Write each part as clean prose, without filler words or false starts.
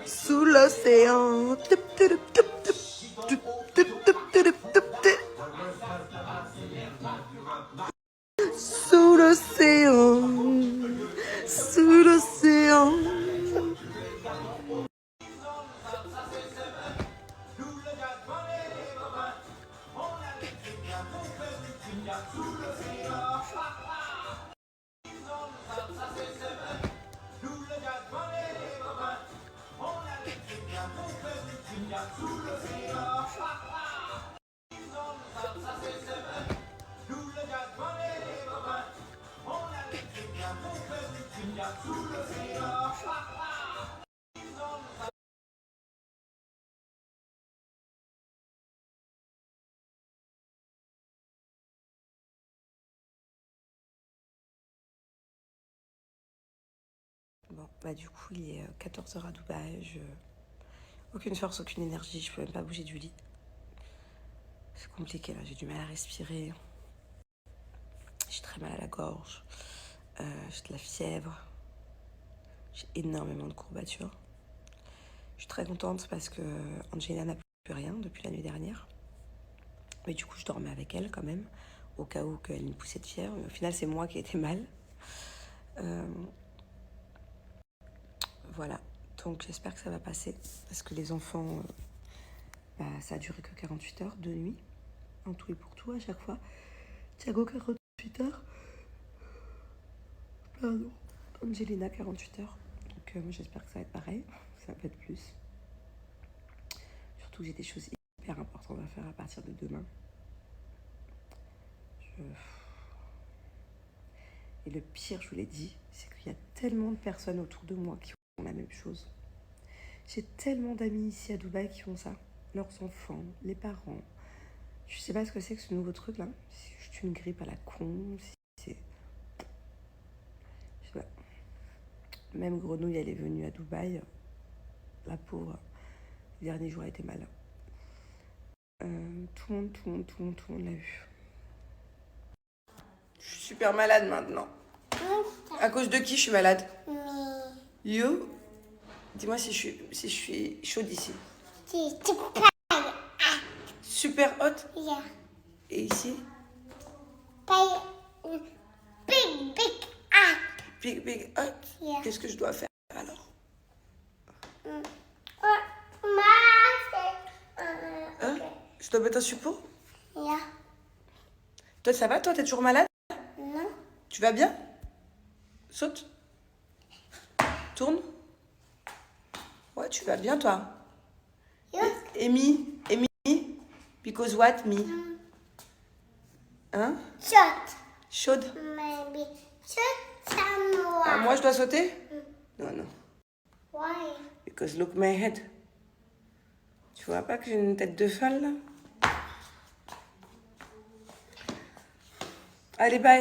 Sous l'océan. Sous l'océan. Sous l'océan. Bon, bah du coup, il est 14h à Dubaï. Aucune force, aucune énergie. Je peux même pas bouger du lit. C'est compliqué là, j'ai du mal à respirer. J'ai très mal à la gorge. J'ai de la fièvre. J'ai énormément de courbatures. Je suis très contente parce que Angelina n'a plus rien depuis la nuit dernière. Mais du coup, je dormais avec elle quand même, au cas où qu'elle ait une poussée de fièvre. Mais au final, c'est moi qui ai été mal. Voilà. Donc, j'espère que ça va passer. Parce que les enfants, ça a duré que 48 heures de nuit. En tout et pour tout, à chaque fois. Thiago, 48 heures. Pardon. Angelina, 48 heures. Donc, moi, j'espère que ça va être pareil. Ça va pas être plus. Surtout que j'ai des choses hyper importantes à faire à partir de demain. Et le pire, je vous l'ai dit, c'est qu'il y a tellement de personnes autour de moi qui font la même chose. J'ai tellement d'amis ici à Dubaï qui font ça. Leurs enfants, les parents. Je sais pas ce que c'est que ce nouveau truc là. C'est juste une grippe à la con. C'est... Je sais pas. Même Grenouille, elle est venue à Dubaï. La pauvre, les derniers jours, elle était malade. Tout le monde l'a eu. Je suis super malade maintenant. À cause de qui je suis malade? You? Dis-moi si je suis chaude ici. Super hot? Yeah. Et ici? Big up. Big hot? Yeah. Qu'est-ce que je dois faire alors? Hein? Je dois mettre un suppôt? Yeah. Toi, ça va? Toi, t'es toujours malade? Non. Tu vas bien? Saute. Tourne. Ouais, tu vas bien, toi. Amy? Because what, me? Hein? Shot. Chaude? Maybe. Shot someone. Ah, moi, je dois sauter? Non. Why? Because look my head. Tu vois pas que j'ai une tête de folle, là? Allez, bye.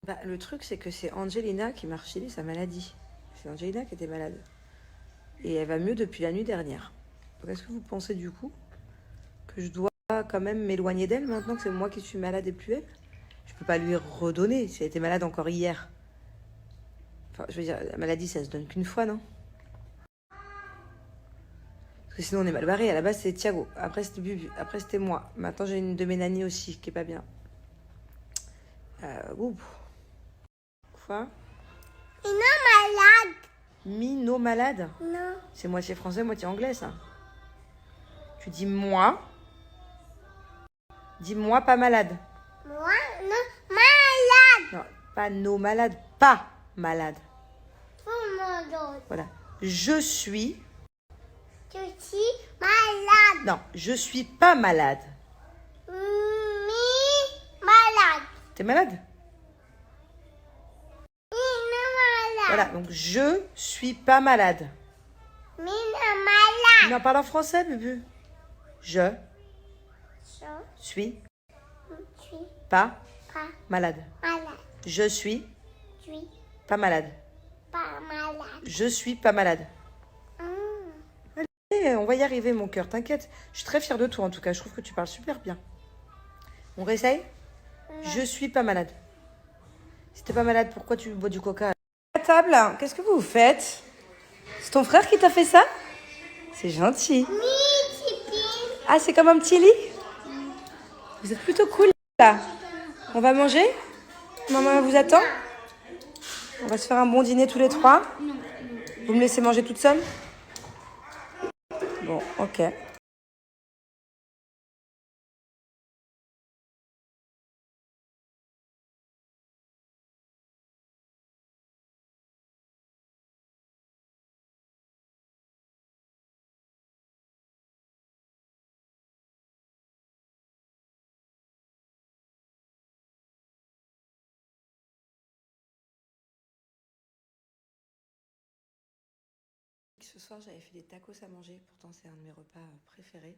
Bah, le truc, c'est que c'est Angelina qui m'a refilé sa maladie. C'est Angelina qui était malade. Et elle va mieux depuis la nuit dernière. Donc, est-ce que vous pensez du coup que je dois quand même m'éloigner d'elle maintenant que c'est moi qui suis malade et plus elle? Je peux pas lui redonner si elle était malade encore hier. Enfin, je veux dire, la maladie, ça se donne qu'une fois, non? Parce que sinon, on est mal barré. À la base, c'était Thiago. Après, c'était Bubu. Après, c'était moi. Maintenant, j'ai une de mes nannies aussi qui est pas bien. Quoi? You're not malade. Mino malade? Non. C'est moitié français, moitié anglais, ça. Tu dis moi. Dis-moi pas malade. Moi, non, malade. Non, pas nos malades, pas malade. Tout le monde. Voilà. Je suis... Je suis malade. Non, je suis pas malade. Malade. T'es malade? Malade. Voilà, donc je suis pas malade. Malade. Non, parle en français, Bubu. Je suis pas malade. Je suis pas malade. Pas malade. malade. Je suis pas malade. Allez, on va y arriver, mon cœur, t'inquiète. Je suis très fière de toi, en tout cas. Je trouve que tu parles super bien. On réessaye? Je suis pas malade. Si t'es pas malade, pourquoi tu bois du coca? À table, qu'est-ce que vous faites? C'est ton frère qui t'a fait ça? C'est gentil. Ah, c'est comme un petit lit? Vous êtes plutôt cool, là. On va manger? Maman vous attend? On va se faire un bon dîner tous les trois? Vous me laissez manger toute seule? Bon, ok. Ce soir, j'avais fait des tacos à manger. Pourtant, c'est un de mes repas préférés.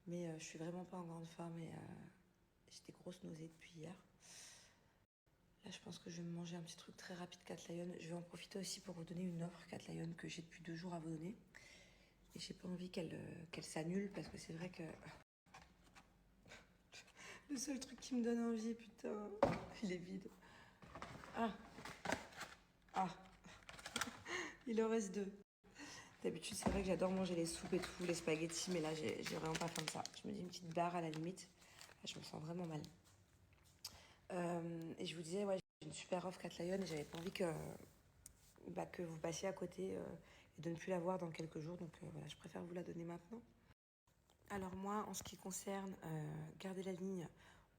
Mais je suis vraiment pas en grande forme et j'ai des grosses nausées depuis hier. Là, je pense que je vais me manger un petit truc très rapide Cat Lion. Je vais en profiter aussi pour vous donner une offre Cat Lion que j'ai depuis 2 jours à vous donner. Et j'ai pas envie qu'elle s'annule parce que c'est vrai que le seul truc qui me donne envie, putain, il est vide. Ah, ah, il en reste 2. D'habitude, c'est vrai que j'adore manger les soupes et tout, les spaghettis, mais là, j'ai vraiment pas faim de ça. Je me dis une petite barre à la limite. Là, je me sens vraiment mal. Et je vous disais, ouais, j'ai une super offre Cat Lion et j'avais pas envie que vous passiez à côté et de ne plus la voir dans quelques jours. Donc voilà, je préfère vous la donner maintenant. Alors moi, en ce qui concerne garder la ligne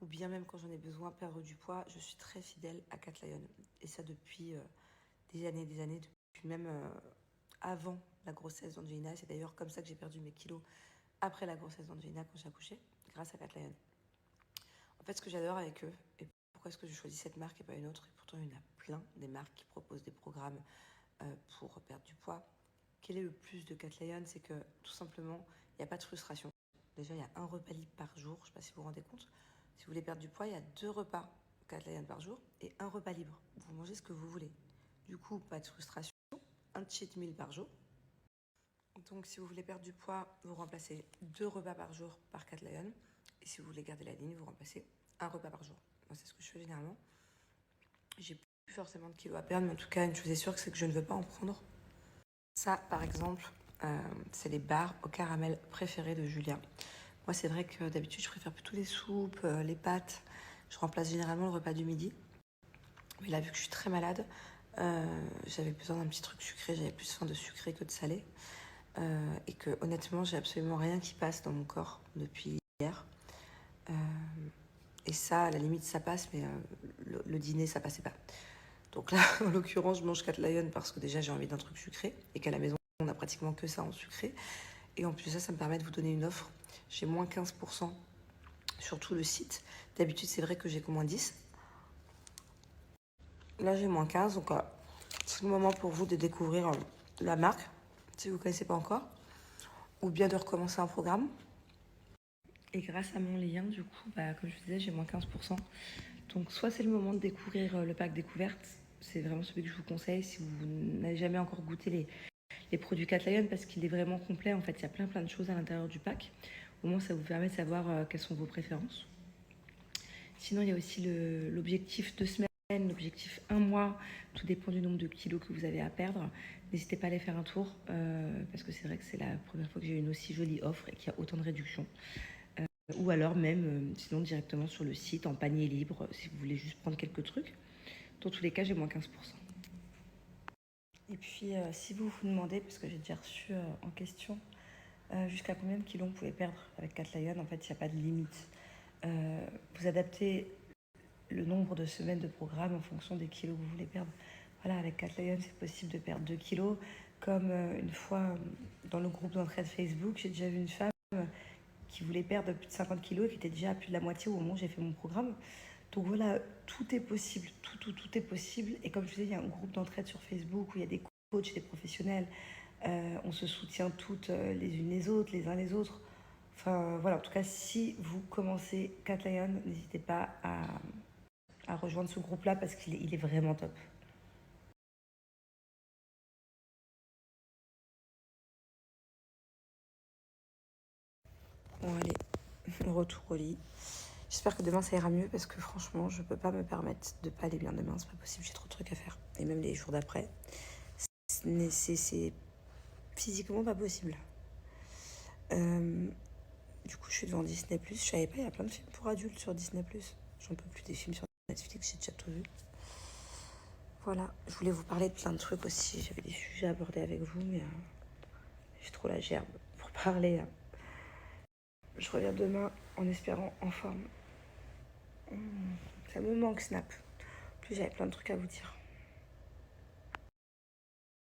ou bien même quand j'en ai besoin perdre du poids, je suis très fidèle à Cat Lion. Et ça depuis des années, depuis même avant la grossesse d'Angelina. C'est d'ailleurs comme ça que j'ai perdu mes kilos après la grossesse d'Angelina quand j'ai accouché, grâce à Cat Lion. En fait, ce que j'adore avec eux, et pourquoi est-ce que je choisis cette marque et pas une autre, et pourtant il y en a plein des marques qui proposent des programmes pour perdre du poids. Quel est le plus de Cat Lion? C'est que tout simplement, il n'y a pas de frustration. Déjà, il y a un repas libre par jour, je ne sais pas si vous vous rendez compte. Si vous voulez perdre du poids, il y a 2 repas Cat Lion par jour et un repas libre. Vous mangez ce que vous voulez. Du coup, pas de frustration. Un cheat meal par jour. Donc, si vous voulez perdre du poids, vous remplacez 2 repas par jour par Cat Lion. Et si vous voulez garder la ligne, vous remplacez un repas par jour. Moi, c'est ce que je fais généralement. J'ai plus forcément de kilos à perdre, mais en tout cas, une chose est sûre, c'est que je ne veux pas en prendre. Ça, par exemple, c'est les barres au caramel préférées de Julia. Moi, c'est vrai que d'habitude, je préfère plutôt les soupes, les pâtes. Je remplace généralement le repas du midi. Mais là, vu que je suis très malade, j'avais besoin d'un petit truc sucré. J'avais plus faim de sucré que de salé. Et que honnêtement, j'ai absolument rien qui passe dans mon corps depuis hier. Et ça, à la limite, ça passe, mais le dîner, ça passait pas. Donc là, en l'occurrence, je mange Cat Lion parce que déjà, j'ai envie d'un truc sucré et qu'à la maison, on a pratiquement que ça en sucré. Et en plus de ça, ça me permet de vous donner une offre. J'ai moins 15% sur tout le site. D'habitude, c'est vrai que j'ai que moins 10. Là, j'ai moins 15. Donc, c'est le moment pour vous de découvrir la marque, si vous ne connaissez pas encore, ou bien de recommencer un programme. Et grâce à mon lien, du coup, comme je vous disais, j'ai moins 15%. Donc, soit c'est le moment de découvrir le pack découverte. C'est vraiment celui que je vous conseille si vous n'avez jamais encore goûté les produits Cat Lion parce qu'il est vraiment complet. En fait, il y a plein de choses à l'intérieur du pack. Au moins, ça vous permet de savoir quelles sont vos préférences. Sinon, il y a aussi l'objectif 2 semaines, l'objectif 1 mois. Tout dépend du nombre de kilos que vous avez à perdre. N'hésitez pas à aller faire un tour parce que c'est vrai que c'est la première fois que j'ai une aussi jolie offre et qu'il y a autant de réductions. Ou alors même, sinon directement sur le site, en panier libre, si vous voulez juste prendre quelques trucs. Dans tous les cas, j'ai moins 15%. Et puis, si vous vous demandez, parce que j'ai déjà reçu en question, jusqu'à combien de kilos vous pouvez perdre avec Cat Lion, en fait, il n'y a pas de limite. Vous adaptez le nombre de semaines de programme en fonction des kilos que vous voulez perdre. Voilà, avec Cat Lion, c'est possible de perdre 2 kilos. Comme une fois, dans le groupe d'entraide Facebook, j'ai déjà vu une femme qui voulait perdre plus de 50 kilos et qui était déjà à plus de la moitié au moment où j'ai fait mon programme. Donc voilà, tout est possible, tout est possible. Et comme je vous disais, il y a un groupe d'entraide sur Facebook où il y a des coachs, des professionnels. On se soutient toutes les unes les autres, les uns les autres. Enfin voilà, en tout cas, si vous commencez Cat Lion, n'hésitez pas à rejoindre ce groupe-là parce qu'il est vraiment top. Bon, allez, retour au lit. J'espère que demain ça ira mieux parce que franchement, je peux pas me permettre de pas aller bien demain. C'est pas possible, j'ai trop de trucs à faire. Et même les jours d'après. C'est physiquement pas possible. Du coup, je suis devant Disney+. Je savais pas, il y a plein de films pour adultes sur Disney+. J'en peux plus des films sur Netflix, j'ai déjà tout vu. Voilà, je voulais vous parler de plein de trucs aussi. J'avais des sujets à aborder avec vous, mais j'ai trop la gerbe pour parler. Je reviens demain en espérant en forme. Ça me manque, Snap. En plus, j'avais plein de trucs à vous dire.